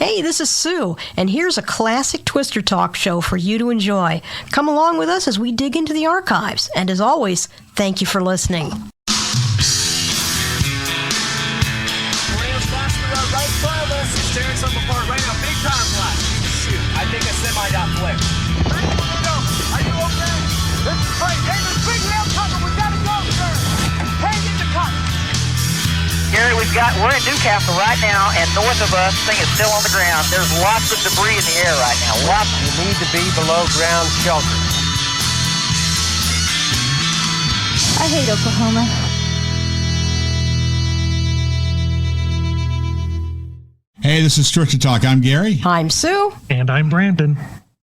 Hey, this is Sue, and here's a classic Twister Talk show for you to enjoy. Come along with us as we dig into the archives. And as always, thank you for listening. Tearing something apart right now, big time flash. Shoot, I think a semi got flipped. Are you okay? Hey, there's big rail cover. We gotta go, sir. Hang in the cut. Gary, we're in Newcastle right now, and north of us, thing is still on the ground. There's lots of debris in the air right now. Lots. You need to be below ground shelter. I hate Oklahoma. Hey, this is Twister Talk. I'm Gary. I'm Sue. And I'm Brandon.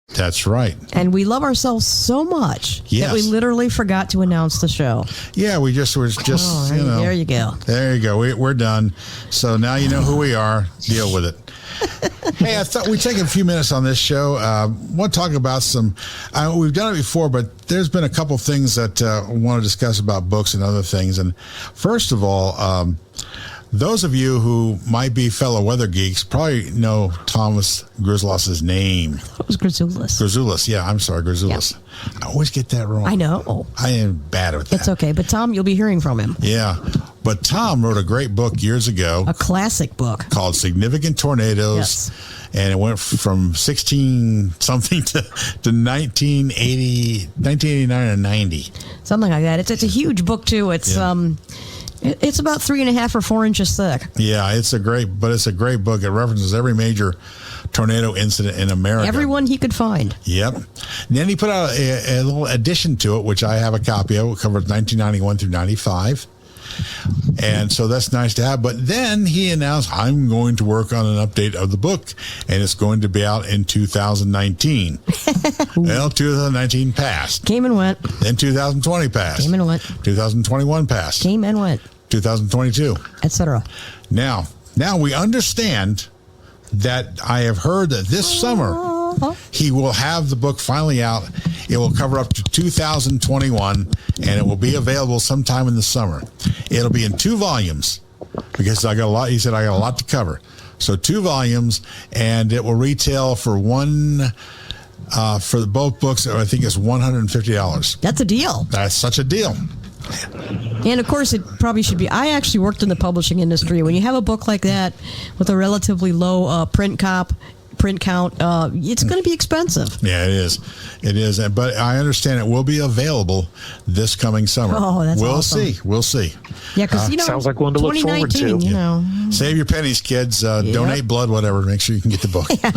That's right. And we love ourselves so much that we literally forgot to announce the show. Yeah, we just there you go. There you go. We're done. So now you know who we are. Deal with it. Hey, I thought we'd take a few minutes on this show. Want to talk about some, we've done it before, but there's been a couple things that I want to discuss about books and other things. And first of all, those of you who might be fellow weather geeks probably know Thomas Grisloss's name. It was Grisoulas. Grisoulas, yeah, I'm sorry, Grisoulas. Yeah. I always get that wrong. I know. I am bad at that. It's okay, but Tom, you'll be hearing from him. Yeah, but Tom wrote a great book years ago. A classic book. Called Significant Tornadoes. Yes. And it went from 16-something to 1989 or 90. Something like that. It's a huge book, too. It's It's about 3.5 or 4 inches thick. Yeah, it's a great book. It references every major tornado incident in America. Everyone he could find. Yep. And then he put out a little addition to it, which I have a copy of. It covers 1991 through 95. And so that's nice to have. But then he announced, I'm going to work on an update of the book, and it's going to be out in 2019. Well, 2019 passed. Came and went. Then 2020 passed. Came and went. 2021 passed. Came and went. 2022. Etc. Now we understand that I have heard that this summer he will have the book finally out. It will cover up to 2021, and it will be available sometime in the summer. It'll be in 2 volumes because I got a lot. He said I got a lot to cover, so 2 volumes, and it will retail for for both books. I think it's $150. That's a deal. That's such a deal. And of course, it probably should be. I actually worked in the publishing industry. When you have a book like that with a relatively low print count, it's going to be expensive. Yeah, it is. It is. But I understand it will be available this coming summer. Oh, that's awesome. We'll see. Yeah, because, sounds like one to look forward to. You know. Save your pennies, kids. Donate blood, whatever. Make sure you can get the book. Yeah.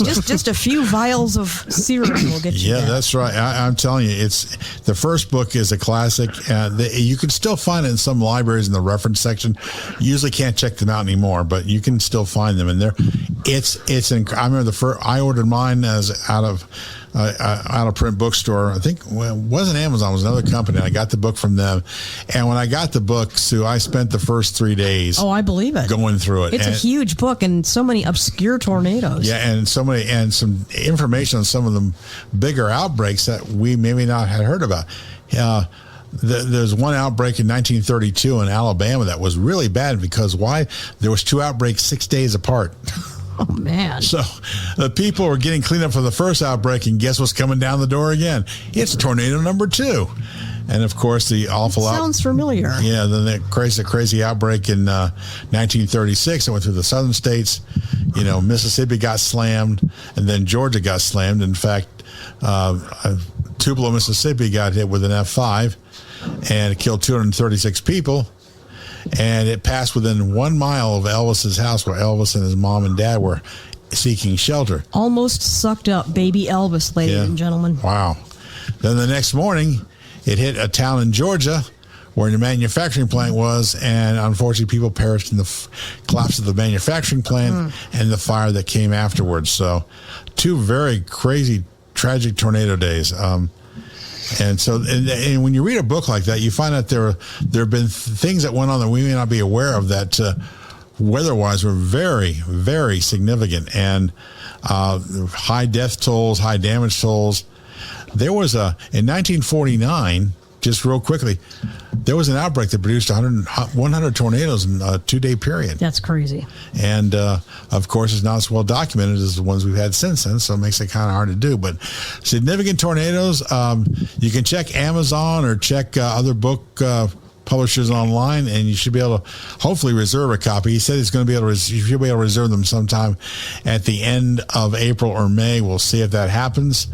just a few vials of serum will get you there. That's right. I'm telling you, the first book is a classic. You can still find it in some libraries in the reference section. You usually can't check them out anymore, but you can still find them in there. I remember I ordered mine as out of print bookstore. I think it wasn't Amazon, it was another company. I got the book from them, and when I got the book, Sue, I spent the first 3 days. Oh, I believe it. Going through it. It's a huge book and so many obscure tornadoes. Yeah, and some information on some of the bigger outbreaks that we maybe not had heard about. There's one outbreak in 1932 in Alabama that was really bad because why? There was 2 outbreaks 6 days apart. Oh, man. So the people were getting cleaned up for the first outbreak, and guess what's coming down the door again? It's tornado number 2. And, of course, the awful sounds familiar. Yeah, then the crazy outbreak in 1936. It went through the southern states. You know, Mississippi got slammed, and then Georgia got slammed. In fact, Tupelo, Mississippi got hit with an F5, and it killed 236 people. And it passed within 1 mile of Elvis's house where Elvis and his mom and dad were seeking shelter. Almost sucked up baby Elvis, ladies and gentlemen. Wow. Then the next morning, it hit a town in Georgia where the manufacturing plant was, and unfortunately people perished in the collapse of the manufacturing plant and the fire that came afterwards. So 2 very crazy, tragic tornado days. And so, and when you read a book like that, you find out there have been things that went on that we may not be aware of that weather-wise were very, very significant. And high death tolls, high damage tolls. There was in 1949, just real quickly, there was an outbreak that produced 100 tornadoes in a 2-day period. That's crazy. And, of course, it's not as well documented as the ones we've had since then, so it makes it kind of hard to do. But significant tornadoes, you can check Amazon or check other book publishers online, and you should be able to hopefully reserve a copy. He said he's going to be able to. You should be able to reserve them sometime at the end of April or May. We'll see if that happens.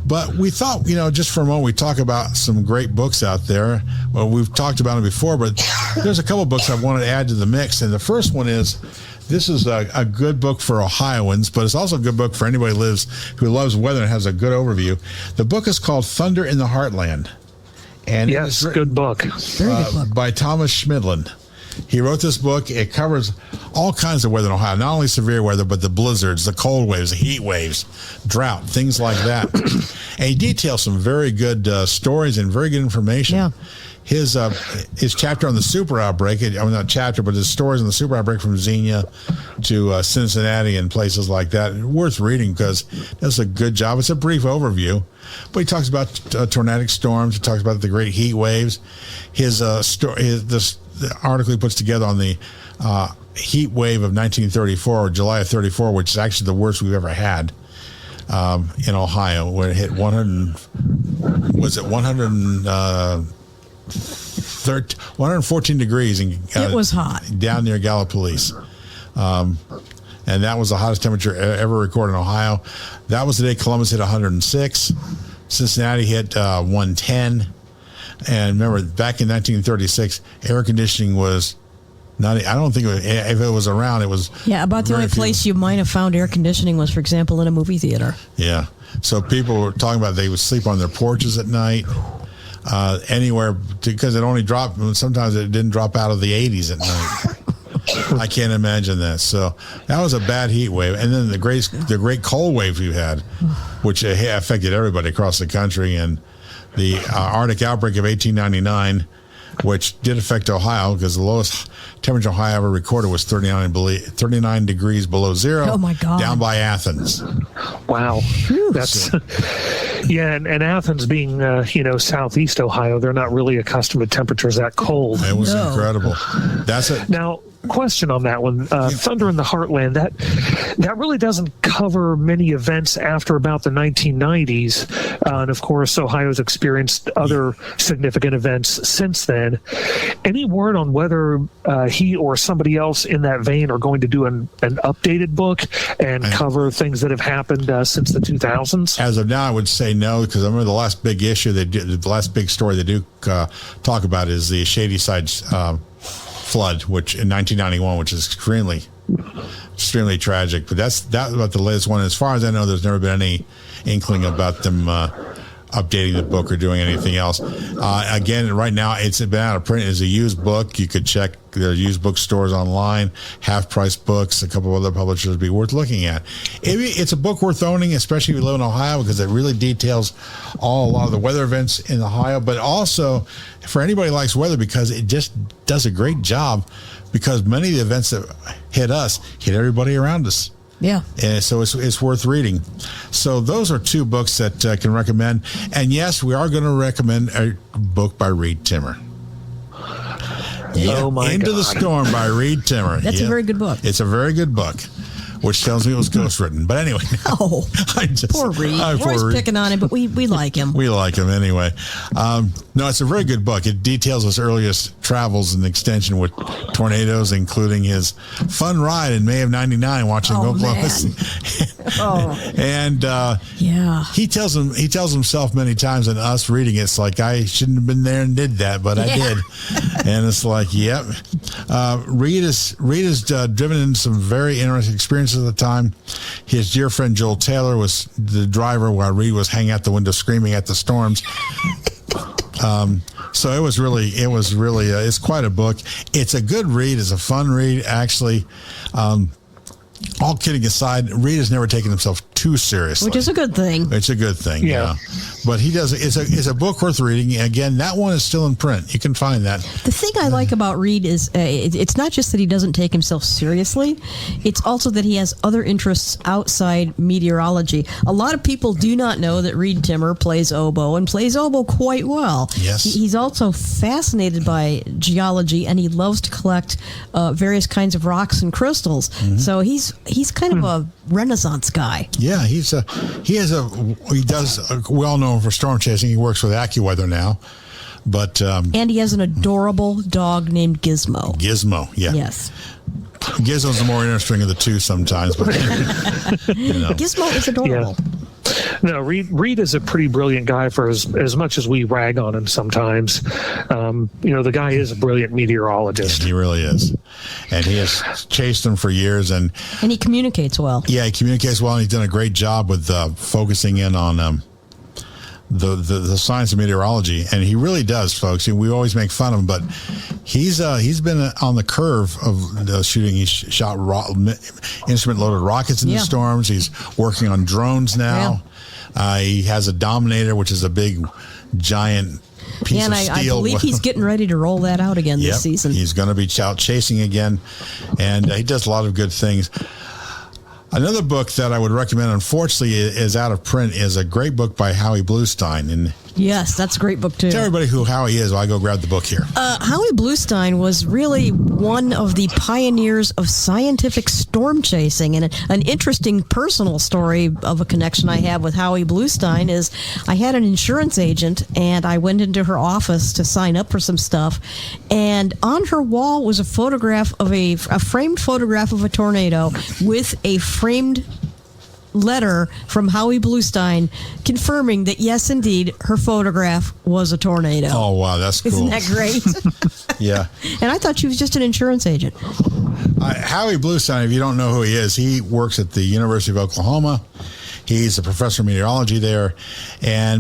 But we thought, just for a moment, we talk about some great books out there. Well, we've talked about them before, but there's a couple of books I wanted to add to the mix. And the first one is, this is a good book for Ohioans, but it's also a good book for anybody who loves weather and has a good overview. The book is called Thunder in the Heartland. And yes, good book. By Thomas Schmidlin. He wrote this book. It covers all kinds of weather in Ohio, not only severe weather, but the blizzards, the cold waves, the heat waves, drought, things like that. And he details some very good stories and very good information. Yeah. His chapter on the super outbreak, not chapter, but his stories on the super outbreak from Xenia to Cincinnati and places like that, worth reading because it does a good job. It's a brief overview, but he talks about tornadic storms. He talks about the great heat waves. The article he puts together on the heat wave of 1934, or July of 34, which is actually the worst we've ever had in Ohio, where it hit 114 degrees and it was hot down near Gallipolis, and that was the hottest temperature ever recorded in Ohio. That was the day Columbus hit 106, Cincinnati hit 110, and remember back in 1936, air conditioning was not. I don't think if it was around, it was about the only place you might have found air conditioning was, for example, in a movie theater. Yeah, so people were talking about they would sleep on their porches at night. Anywhere, because it only dropped. Sometimes it didn't drop out of the 80s at night. I can't imagine that. So that was a bad heat wave, and then the great cold wave we had, which affected everybody across the country, and the Arctic outbreak of 1899, which did affect Ohio because the lowest temperature Ohio ever recorded was 39 degrees below zero. Oh my God! Down by Athens. Wow, that's yeah. And Athens being southeast Ohio, they're not really accustomed to temperatures that cold. It was incredible. That's it. Now, question on that one, Thunder in the Heartland, that really doesn't cover many events after about the 1990s, and of course Ohio's experienced other significant events since then. Any word on whether he or somebody else in that vein are going to do an updated book and cover things that have happened since the 2000s? As of now, I would say no, because I remember the last big issue the last big story they do talk about is the Shadyside flood, which in 1991, which is extremely tragic. But that's about the latest one. As far as I know, there's never been any inkling about them updating the book or doing anything else. Again, right now it's been out of print as a used book. You could check their used book stores online, Half Price Books, a couple of other publishers would be worth looking at. It's a book worth owning, especially if you live in Ohio, because it really details a lot of the weather events in Ohio, but also for anybody who likes weather, because it just does a great job, because many of the events that hit us hit everybody around us. Yeah. And so it's worth reading. So those are two books that I can recommend. And yes, we are going to recommend a book by Reed Timmer. Oh my Into God. the Storm by Reed Timmer. That's a very good book. It's a very good book, which tells me it was ghostwritten. But anyway. Oh, poor Reed. We're always picking on him, but we like him. We like him anyway. No, it's a very good book. It details his earliest travels and extension with tornadoes, including his fun ride in May of '99 watching Oklahoma. And he tells himself many times, and us reading it's like, I shouldn't have been there and did that, but I did. And it's like, yep. Reed is driven into some very interesting experiences at the time. His dear friend Joel Taylor was the driver while Reed was hanging out the window screaming at the storms. So it was really, it's quite a book. It's a good read. It's a fun read, actually. All kidding aside, Reed has never taken himself too seriously. Which is a good thing. It's a good thing, Yeah. But he does. It's a book worth reading. Again, that one is still in print. You can find that. The thing I like about Reed is it's not just that he doesn't take himself seriously, it's also that he has other interests outside meteorology. A lot of people do not know that Reed Timmer plays oboe and plays oboe quite well. Yes. He's also fascinated by geology, and he loves to collect various kinds of rocks and crystals. Mm-hmm. So he's kind of a Renaissance guy. Yeah, he does well known for storm chasing. He works with AccuWeather now, but And he has an adorable dog named Gizmo. Gizmo, yeah, Yes. Gizmo's the more interesting of the two sometimes, but Gizmo is adorable. No, Reed is a pretty brilliant guy for as much as we rag on him sometimes. The guy is a brilliant meteorologist. he really is, and he has chased them for years, and And he communicates well. yeah, he communicates well, and he's done a great job with focusing in on the science of meteorology, and he really does, folks. We always make fun of him, but he's been on the curve of shooting. He's shot instrument-loaded rockets into Yeah. storms. He's working on drones now. He has a Dominator, which is a big, giant piece And of I steel. believe he's getting ready to roll that out again Yep, this season. he's going to be out chasing again, and he does a lot of good things. Another book that I would recommend, unfortunately, is out of print, is a great book by Howie Bluestein. And Yes, that's a great book too. tell everybody who Howie is while I go grab the book here. Howie Bluestein was really one of the pioneers of scientific storm chasing, and an interesting personal story of a connection I have with Howie Bluestein is I had an insurance agent, and I went into her office to sign up for some stuff, and on her wall was a photograph of a framed photograph of a tornado with a framed letter from Howie Bluestein confirming that yes, indeed, her photograph was a tornado. Oh, wow, that's cool. Isn't that great? Yeah. And I thought she was just an insurance agent. Howie Bluestein, if you don't know who he is, he works at the University of Oklahoma. He's a professor of meteorology there,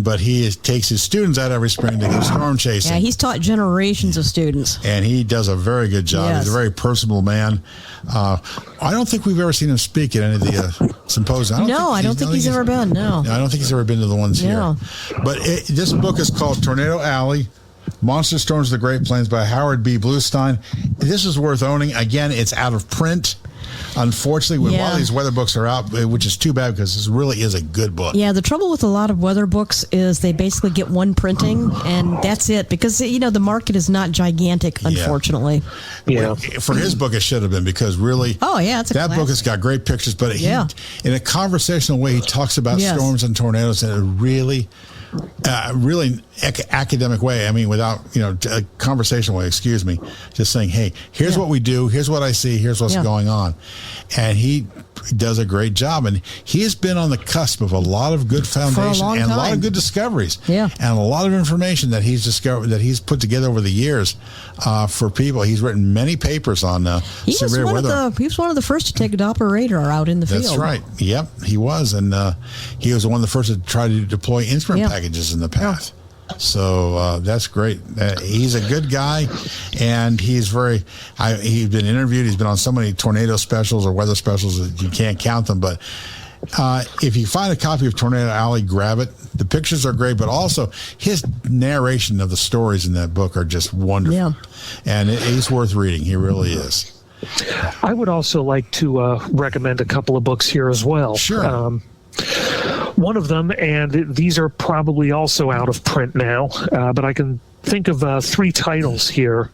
but he takes his students out every spring to go storm chasing. Yeah, he's taught generations of students. And he does a very good job. Yes. He's a very personable man. I don't think we've ever seen him speak at any of the symposiums. I don't think he's ever been. No. I don't think he's ever been to the ones No. here. But this book is called Tornado Alley, Monster Storms of the Great Plains by Howard B. Bluestein. This is worth owning. Again, it's out of print. Unfortunately, a lot of these weather books are out, which is too bad because this really is a good book. Yeah, the trouble with a lot of weather books is they basically get one printing, and that's it. Because, the market is not gigantic, unfortunately. Yeah. For his book, it should have been because really, Oh, yeah, it's a that book classic. has got great pictures. But Yeah. in a conversational way, he talks about Yes. storms and tornadoes in a really academic way. I mean, without a conversational way. Excuse me. Just saying, hey, here's what we do. Here's what I see. Here's what's going on, and he does a great job. And he has been on the cusp of a lot of good foundation long and a lot time. of good discoveries. Yeah. and a lot of information that he's discovered that he's put together over the years for people. He's written many papers on He was severe weather. he was one of the first to take a Doppler radar out in the field. That's right. Yep, he was, and he was one of the first to try to deploy instrument packages in the path. So that's great. He's a good guy, and he's he's been interviewed. He's been on so many tornado specials or weather specials that you can't count them. But if you find a copy of Tornado Alley, grab it. The pictures are great, but also his narration of the stories in that book are just wonderful. Yeah. And he's worth reading. He really is. I would also like to recommend a couple of books here as well. Sure. One of them, and these are probably also out of print now, but I can think of 3 titles here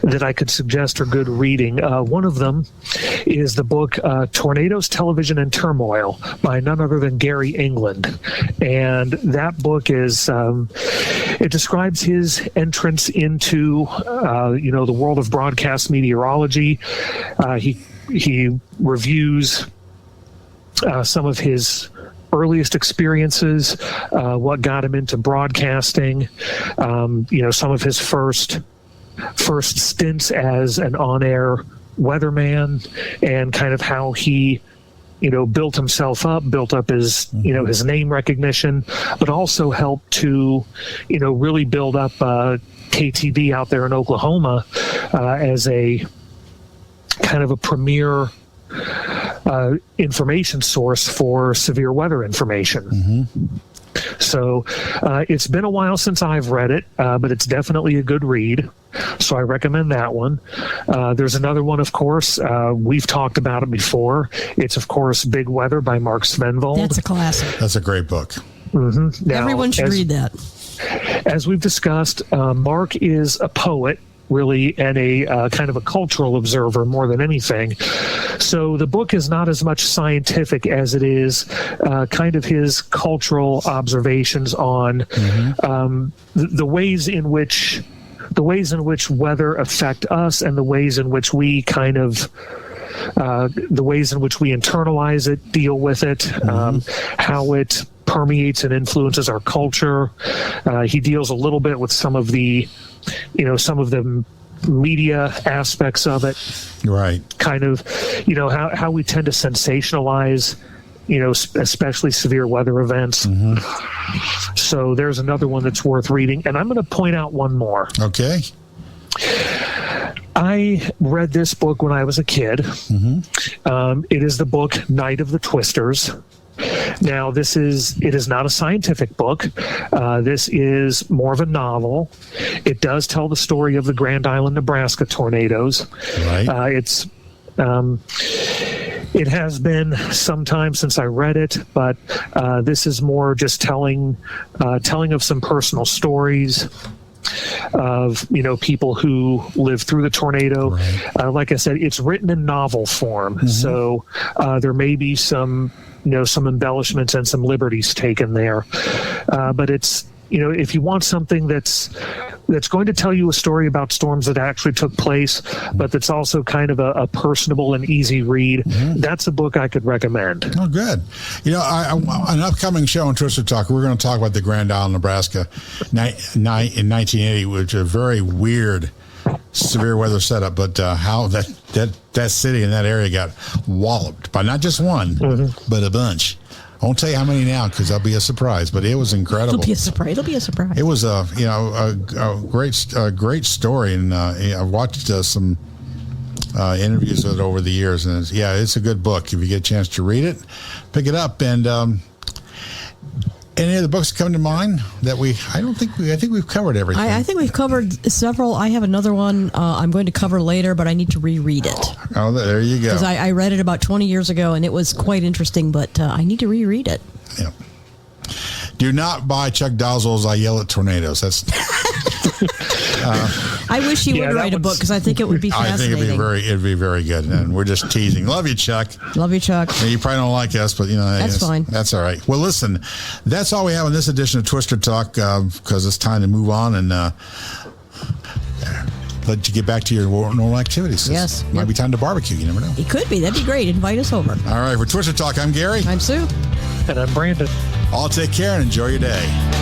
that I could suggest are good reading. One of them is the book Tornadoes, Television, and Turmoil by none other than Gary England. And that book is, it describes his entrance into, the world of broadcast meteorology. He reviews some of his earliest experiences, what got him into broadcasting, some of his first stints as an on-air weatherman, and kind of how he built himself up, built up his his name recognition, but also helped to really build up KTV out there in Oklahoma as a kind of a premier information source for severe weather information. So it's been a while since I've read it, but it's definitely a good read. So I recommend that one. There's another one, of course. We've talked about it before. It's, of course, Big Weather by Mark Svenvold. That's a classic. That's a great book. Now, Everyone should read that. As we've discussed, Mark is a poet, really, and a kind of a cultural observer more than anything. So the book is not as much scientific as it is kind of his cultural observations on the ways in which weather affect us, and the ways in which we kind of the ways in which we internalize it, deal with it, how it permeates and influences our culture. He deals a little bit with some of the media aspects of it, Right. kind of, how we tend to sensationalize, especially severe weather events. So there's another one that's worth reading. And I'm going to point out one more. Okay. I read this book when I was a kid. It is the book Night of the Twisters. Now, it is not a scientific book. This is more of a novel. It does tell the story of the Grand Island, Nebraska tornadoes. Right. It has been some time since I read it, but this is more just telling of some personal stories of people who lived through the tornado. Right. Like I said, it's written in novel form, so there may be some some embellishments and some liberties taken there, but it's if you want something that's going to tell you a story about storms that actually took place, but that's also kind of a personable and easy read, that's a book I could recommend. Oh, good. An upcoming show on Twister Talk, we're going to talk about the Grand Island, Nebraska, in 1980, which is a very weird severe weather setup, but how that city and that area got walloped by not just one, but a bunch. I won't tell you how many now because that'll be a surprise, but it was incredible. It'll be a surprise. It was a great story, and I've watched some interviews with it over the years, and it's a good book. If you get a chance to read it, pick it up. And any other books come to mind that I think we've covered everything. I think we've covered several. I have another one I'm going to cover later, but I need to reread it. Oh, there you go. Because I read it about 20 years ago, and it was quite interesting, but I need to reread it. Yeah. Do not buy Chuck Dozzle's I Yell at Tornadoes. That's. I wish he would write a book because I think it would be I think fascinating. it'd be very good, and we're just teasing. Love you, Chuck. Love you, Chuck. You probably don't like us, but That's fine. That's all right. Well, listen, that's all we have on this edition of Twister Talk because it's time to move on and let you get back to your normal activities. Yes. It might be time to barbecue. You never know. It could be. That'd be great. Invite us over. All right, for Twister Talk, I'm Gary. I'm Sue. And I'm Brandon. All take care and enjoy your day.